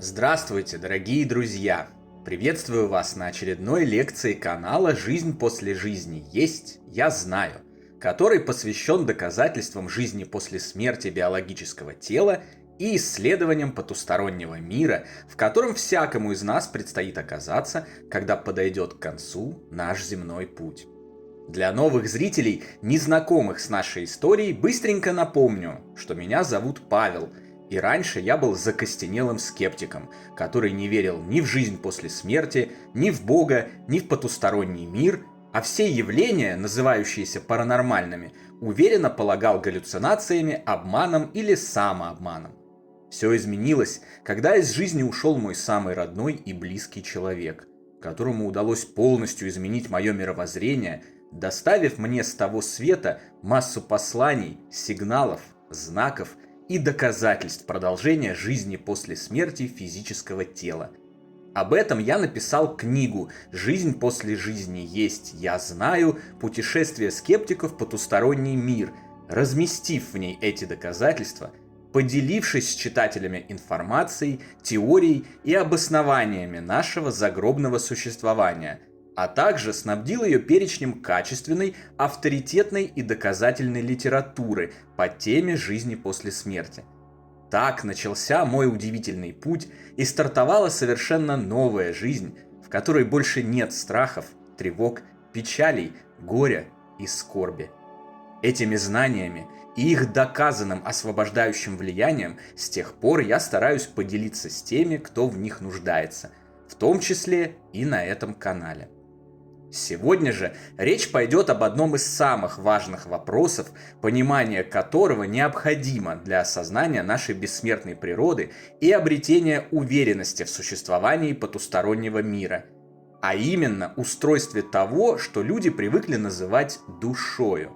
Здравствуйте, дорогие друзья! Приветствую вас на очередной лекции канала «Жизнь после жизни есть, я знаю», который посвящен доказательствам жизни после смерти биологического тела и исследованиям потустороннего мира, в котором всякому из нас предстоит оказаться, когда подойдет к концу наш земной путь. Для новых зрителей, незнакомых с нашей историей, быстренько напомню, что меня зовут Павел, и раньше я был закостенелым скептиком, который не верил ни в жизнь после смерти, ни в Бога, ни в потусторонний мир, а все явления, называющиеся паранормальными, уверенно полагал галлюцинациями, обманом или самообманом. Все изменилось, когда из жизни ушел мой самый родной и близкий человек, которому удалось полностью изменить мое мировоззрение, доставив мне с того света массу посланий, сигналов, знаков и доказательств продолжения жизни после смерти физического тела. Об этом я написал книгу «Жизнь после жизни есть, я знаю. Путешествие скептиков в потусторонний мир», разместив в ней эти доказательства, поделившись с читателями информацией, теорией и обоснованиями нашего загробного существования, а также снабдил ее перечнем качественной, авторитетной и доказательной литературы по теме жизни после смерти. Так начался мой удивительный путь и стартовала совершенно новая жизнь, в которой больше нет страхов, тревог, печалей, горя и скорби. Этими знаниями и их доказанным освобождающим влиянием с тех пор я стараюсь поделиться с теми, кто в них нуждается, в том числе и на этом канале. Сегодня же речь пойдет об одном из самых важных вопросов, понимание которого необходимо для осознания нашей бессмертной природы и обретения уверенности в существовании потустороннего мира, а именно устройстве того, что люди привыкли называть душою.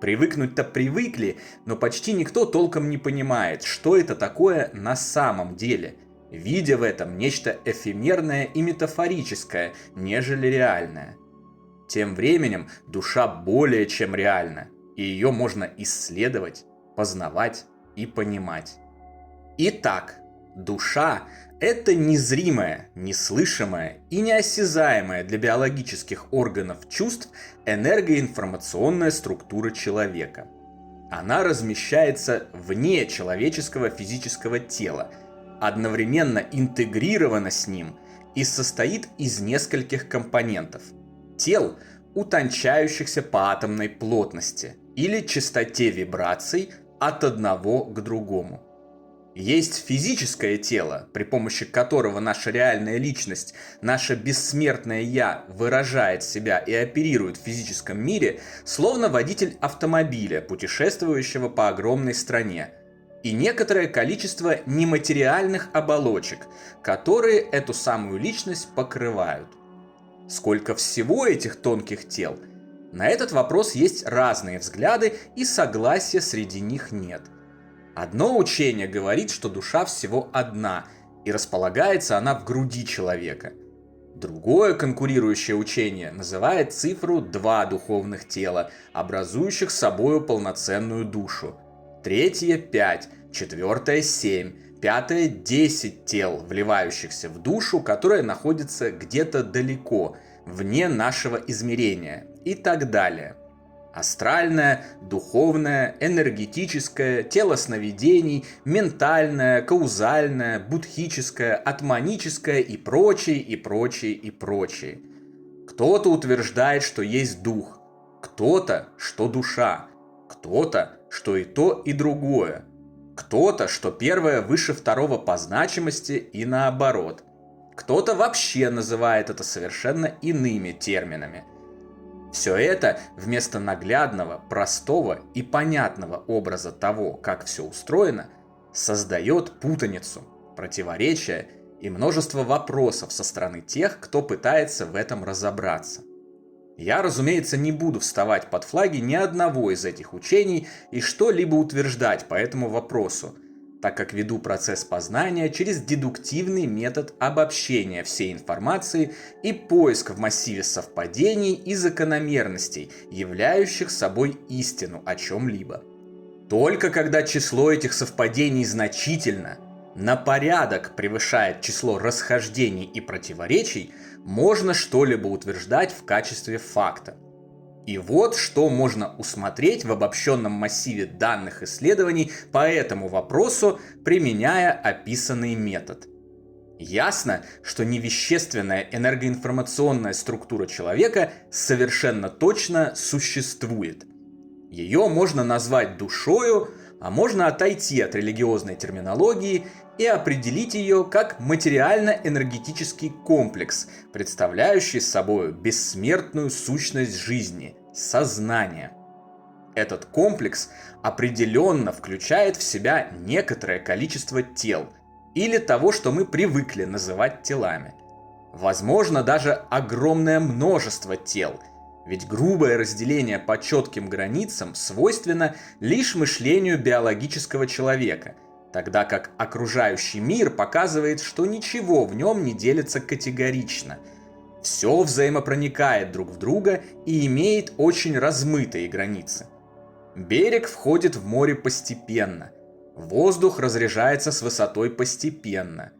Привыкнуть-то привыкли, но почти никто толком не понимает, что это такое на самом деле, видя в этом нечто эфемерное и метафорическое, нежели реальное. Тем временем душа более чем реальна, и ее можно исследовать, познавать и понимать. Итак, душа – это незримая, неслышимая и неосязаемая для биологических органов чувств энергоинформационная структура человека. Она размещается вне человеческого физического тела, одновременно интегрирована с ним и состоит из нескольких компонентов – тел, утончающихся по атомной плотности или частоте вибраций от одного к другому. Есть физическое тело, при помощи которого наша реальная личность, наше бессмертное «я» выражает себя и оперирует в физическом мире, словно водитель автомобиля, путешествующего по огромной стране, и некоторое количество нематериальных оболочек, которые эту самую личность покрывают. Сколько всего этих тонких тел? На этот вопрос есть разные взгляды, и согласия среди них нет. Одно учение говорит, что душа всего одна, и располагается она в груди человека. Другое конкурирующее учение называет цифру 2 духовных тела, образующих собою полноценную душу. Третье – 5, четвертое – 7, пятое – 10 тел, вливающихся в душу, которая находится где-то далеко, вне нашего измерения, и так далее. Астральное, духовное, энергетическое, тело сновидений, ментальное, каузальное, будхическое, атманическое и прочее, и прочее, и прочее. Кто-то утверждает, что есть дух, кто-то, что душа, кто-то, что и то, и другое, кто-то, что первое выше второго по значимости и наоборот. Кто-то вообще называет это совершенно иными терминами. Все это вместо наглядного, простого и понятного образа того, как все устроено, создает путаницу, противоречия и множество вопросов со стороны тех, кто пытается в этом разобраться. Я, разумеется, не буду вставать под флаги ни одного из этих учений и что-либо утверждать по этому вопросу, так как веду процесс познания через дедуктивный метод обобщения всей информации и поиск в массиве совпадений и закономерностей, являющих собой истину о чем-либо. Только когда число этих совпадений значительно, на порядок превышает число расхождений и противоречий, можно что-либо утверждать в качестве факта. И вот что можно усмотреть в обобщенном массиве данных исследований по этому вопросу, применяя описанный метод. Ясно, что невещественная энергоинформационная структура человека совершенно точно существует. Ее можно назвать душою, а можно отойти от религиозной терминологии и определить ее как материально-энергетический комплекс, представляющий собой бессмертную сущность жизни – сознание. Этот комплекс определенно включает в себя некоторое количество тел или того, что мы привыкли называть телами. Возможно, даже огромное множество тел, ведь грубое разделение по четким границам свойственно лишь мышлению биологического человека, тогда как окружающий мир показывает, что ничего в нем не делится категорично. Все взаимопроникает друг в друга и имеет очень размытые границы. Берег входит в море постепенно, воздух разряжается с высотой постепенно.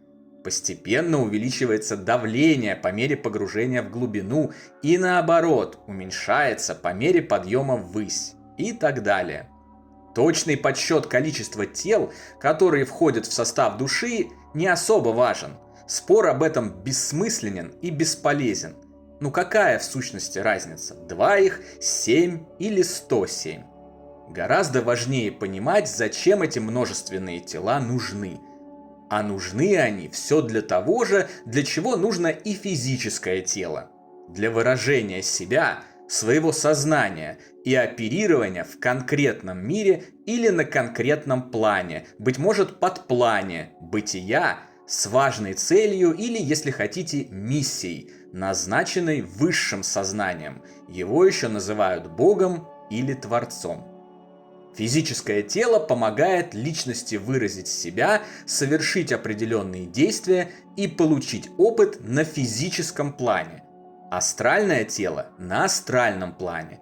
Постепенно увеличивается давление по мере погружения в глубину и наоборот, уменьшается по мере подъема ввысь и так далее. Точный подсчет количества тел, которые входят в состав души, не особо важен. Спор об этом бессмысленен и бесполезен. Ну какая в сущности разница? 2 их, 7 или 107? Гораздо важнее понимать, зачем эти множественные тела нужны. А нужны они все для того же, для чего нужно и физическое тело. Для выражения себя, своего сознания и оперирования в конкретном мире или на конкретном плане, быть может подплане, бытия, с важной целью или, если хотите, миссией, назначенной высшим сознанием. Его еще называют Богом или Творцом. Физическое тело помогает личности выразить себя, совершить определенные действия и получить опыт на физическом плане. Астральное тело на астральном плане.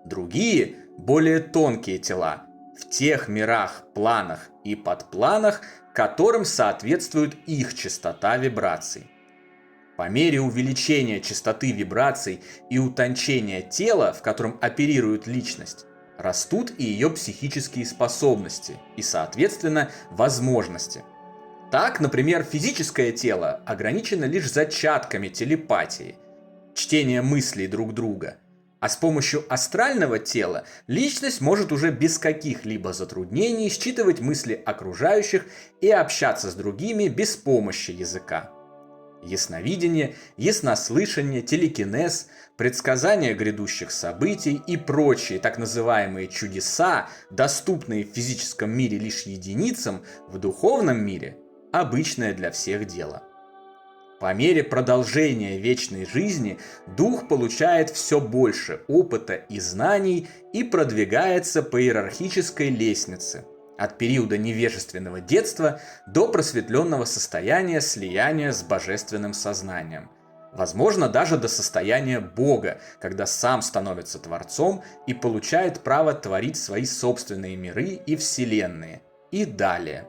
Другие, более тонкие тела в тех мирах, планах и подпланах, которым соответствует их частота вибраций. По мере увеличения частоты вибраций и утончения тела, в котором оперирует личность, растут и ее психические способности и, соответственно, возможности. Так, например, физическое тело ограничено лишь зачатками телепатии, чтения мыслей друг друга, а с помощью астрального тела личность может уже без каких-либо затруднений считывать мысли окружающих и общаться с другими без помощи языка. Ясновидение, яснослышание, телекинез, предсказание грядущих событий и прочие так называемые чудеса, доступные в физическом мире лишь единицам, в духовном мире – обычное для всех дело. По мере продолжения вечной жизни дух получает все больше опыта и знаний и продвигается по иерархической лестнице, от периода невежественного детства до просветленного состояния слияния с божественным сознанием. Возможно, даже до состояния Бога, когда сам становится Творцом и получает право творить свои собственные миры и вселенные. И далее.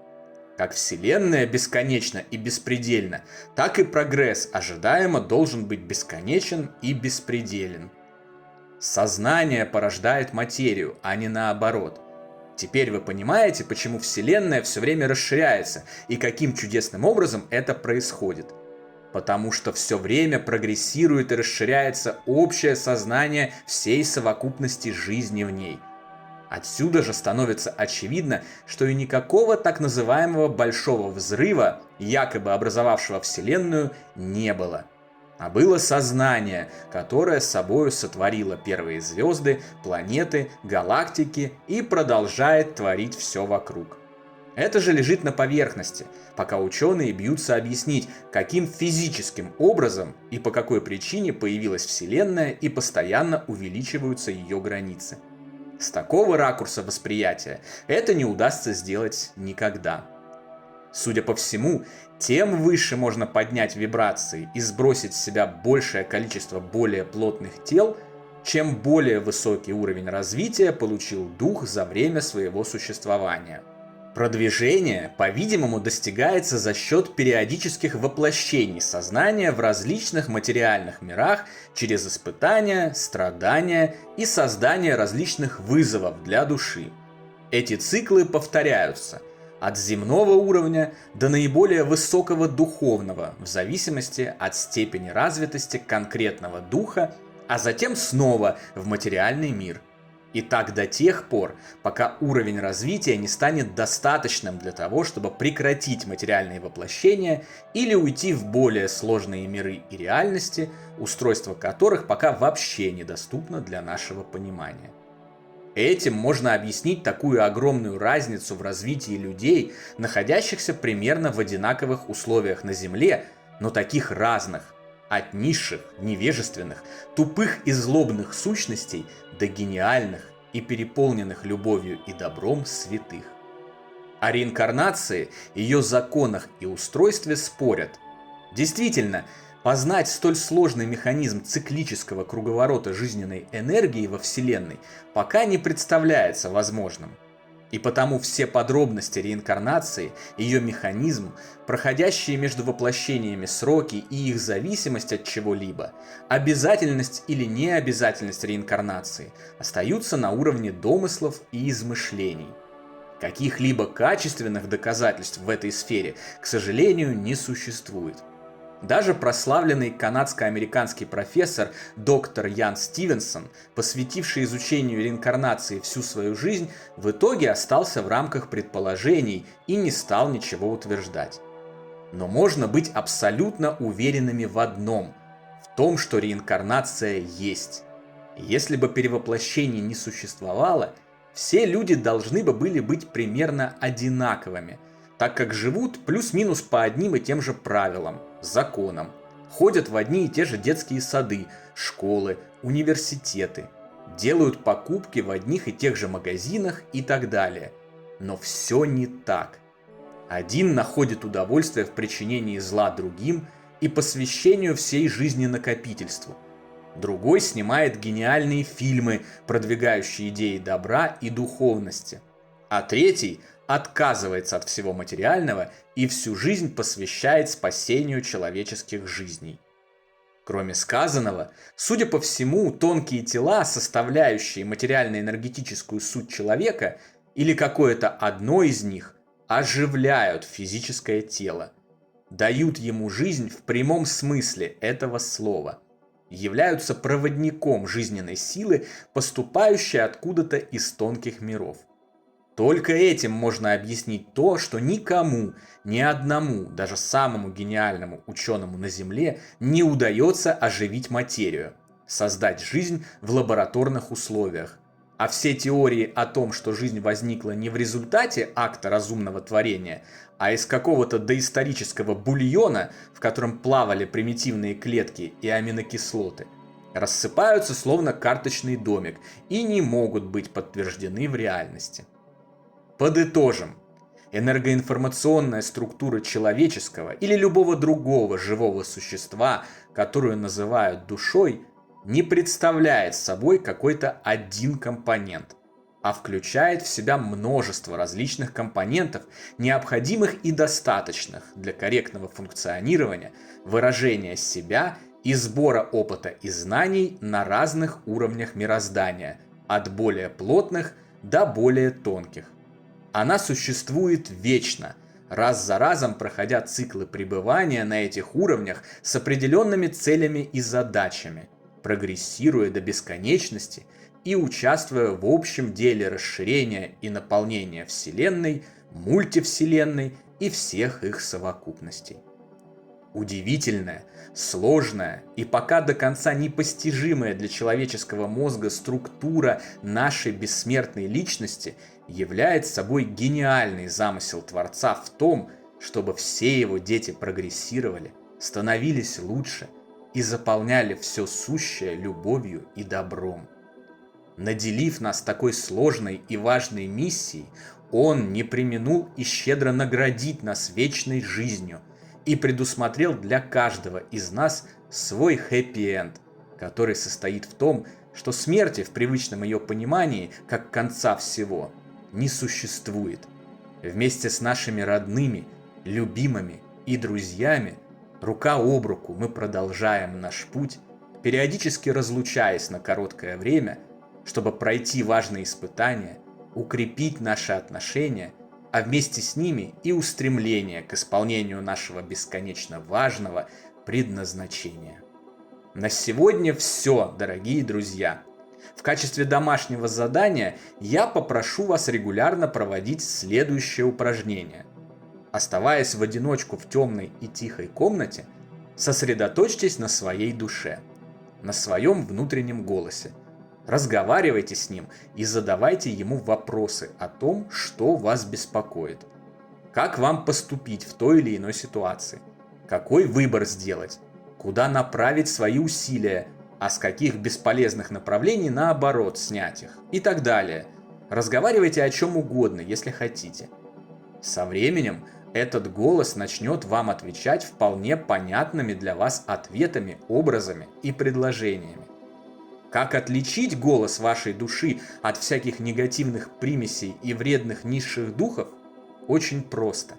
Как Вселенная бесконечна и беспредельна, так и прогресс ожидаемо должен быть бесконечен и беспределен. Сознание порождает материю, а не наоборот. Теперь вы понимаете, почему Вселенная все время расширяется и каким чудесным образом это происходит. Потому что все время прогрессирует и расширяется общее сознание всей совокупности жизни в ней. Отсюда же становится очевидно, что и никакого так называемого большого взрыва, якобы образовавшего Вселенную, не было. А было сознание, которое собою сотворило первые звезды, планеты, галактики и продолжает творить все вокруг. Это же лежит на поверхности, пока ученые бьются объяснить, каким физическим образом и по какой причине появилась Вселенная и постоянно увеличиваются ее границы. С такого ракурса восприятия это не удастся сделать никогда. Судя по всему, тем выше можно поднять вибрации и сбросить с себя большее количество более плотных тел, чем более высокий уровень развития получил дух за время своего существования. Продвижение, по-видимому, достигается за счет периодических воплощений сознания в различных материальных мирах через испытания, страдания и создание различных вызовов для души. Эти циклы повторяются от земного уровня до наиболее высокого духовного в зависимости от степени развитости конкретного духа, а затем снова в материальный мир. И так до тех пор, пока уровень развития не станет достаточным для того, чтобы прекратить материальные воплощения или уйти в более сложные миры и реальности, устройство которых пока вообще недоступно для нашего понимания. Этим можно объяснить такую огромную разницу в развитии людей, находящихся примерно в одинаковых условиях на Земле, но таких разных. От низших, невежественных, тупых и злобных сущностей до гениальных и переполненных любовью и добром святых. О реинкарнации, ее законах и устройстве спорят. Действительно, познать столь сложный механизм циклического круговорота жизненной энергии во Вселенной пока не представляется возможным. И потому все подробности реинкарнации, ее механизм, проходящие между воплощениями сроки и их зависимость от чего-либо, обязательность или необязательность реинкарнации остаются на уровне домыслов и измышлений. Каких-либо качественных доказательств в этой сфере, к сожалению, не существует. Даже прославленный канадско-американский профессор доктор Ян Стивенсон, посвятивший изучению реинкарнации всю свою жизнь, в итоге остался в рамках предположений и не стал ничего утверждать. Но можно быть абсолютно уверенными в одном – в том, что реинкарнация есть. Если бы перевоплощений не существовало, все люди должны бы были быть примерно одинаковыми, так как живут плюс-минус по одним и тем же правилам, законам, ходят в одни и те же детские сады, школы, университеты, делают покупки в одних и тех же магазинах и так далее. Но все не так. Один находит удовольствие в причинении зла другим и посвящению всей жизни накопительству. Другой снимает гениальные фильмы, продвигающие идеи добра и духовности. А третий отказывается от всего материального и всю жизнь посвящает спасению человеческих жизней. Кроме сказанного, судя по всему, тонкие тела, составляющие материально-энергетическую суть человека, или какое-то одно из них, оживляют физическое тело, дают ему жизнь в прямом смысле этого слова, являются проводником жизненной силы, поступающей откуда-то из тонких миров. Только этим можно объяснить то, что никому, ни одному, даже самому гениальному ученому на Земле не удается оживить материю, создать жизнь в лабораторных условиях. А все теории о том, что жизнь возникла не в результате акта разумного творения, а из какого-то доисторического бульона, в котором плавали примитивные клетки и аминокислоты, рассыпаются словно карточный домик и не могут быть подтверждены в реальности. Подытожим. Энергоинформационная структура человеческого или любого другого живого существа, которую называют душой, не представляет собой какой-то один компонент, а включает в себя множество различных компонентов, необходимых и достаточных для корректного функционирования, выражения себя и сбора опыта и знаний на разных уровнях мироздания, от более плотных до более тонких. Она существует вечно, раз за разом проходя циклы пребывания на этих уровнях с определенными целями и задачами, прогрессируя до бесконечности и участвуя в общем деле расширения и наполнения Вселенной, мультивселенной и всех их совокупностей. Удивительная, сложная и пока до конца непостижимая для человеческого мозга структура нашей бессмертной личности является собой гениальный замысел Творца в том, чтобы все его дети прогрессировали, становились лучше и заполняли все сущее любовью и добром. Наделив нас такой сложной и важной миссией, Он не преминул и щедро наградить нас вечной жизнью и предусмотрел для каждого из нас свой хэппи-энд, который состоит в том, что смерти в привычном ее понимании, как конца всего, не существует. Вместе с нашими родными, любимыми и друзьями, рука об руку мы продолжаем наш путь, периодически разлучаясь на короткое время, чтобы пройти важные испытания, укрепить наши отношения, а вместе с ними и устремление к исполнению нашего бесконечно важного предназначения. На сегодня все, дорогие друзья. В качестве домашнего задания я попрошу вас регулярно проводить следующее упражнение. Оставаясь в одиночку в темной и тихой комнате, сосредоточьтесь на своей душе, на своем внутреннем голосе. Разговаривайте с ним и задавайте ему вопросы о том, что вас беспокоит. Как вам поступить в той или иной ситуации? Какой выбор сделать? Куда направить свои усилия? А с каких бесполезных направлений наоборот снять их? И так далее. Разговаривайте о чем угодно, если хотите. Со временем этот голос начнет вам отвечать вполне понятными для вас ответами, образами и предложениями. Как отличить голос вашей души от всяких негативных примесей и вредных низших духов? Очень просто.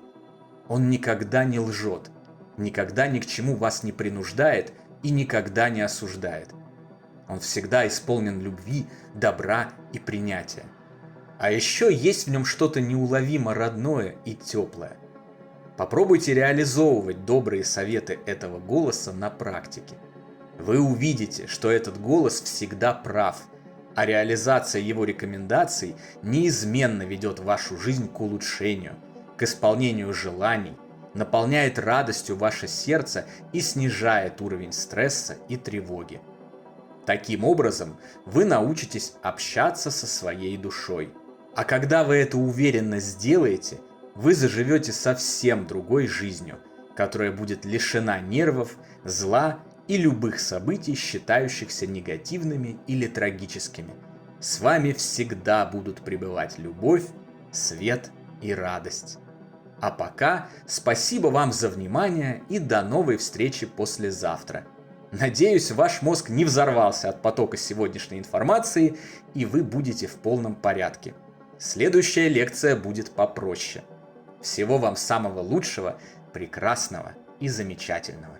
Он никогда не лжет, никогда ни к чему вас не принуждает и никогда не осуждает. Он всегда исполнен любви, добра и принятия. А еще есть в нем что-то неуловимо родное и теплое. Попробуйте реализовывать добрые советы этого голоса на практике. Вы увидите, что этот голос всегда прав, а реализация его рекомендаций неизменно ведет вашу жизнь к улучшению, к исполнению желаний, наполняет радостью ваше сердце и снижает уровень стресса и тревоги. Таким образом, вы научитесь общаться со своей душой. А когда вы это уверенно сделаете, вы заживете совсем другой жизнью, которая будет лишена нервов, зла и любых событий, считающихся негативными или трагическими. С вами всегда будут пребывать любовь, свет и радость. А пока спасибо вам за внимание и до новой встречи послезавтра. Надеюсь, ваш мозг не взорвался от потока сегодняшней информации, и вы будете в полном порядке. Следующая лекция будет попроще. Всего вам самого лучшего, прекрасного и замечательного.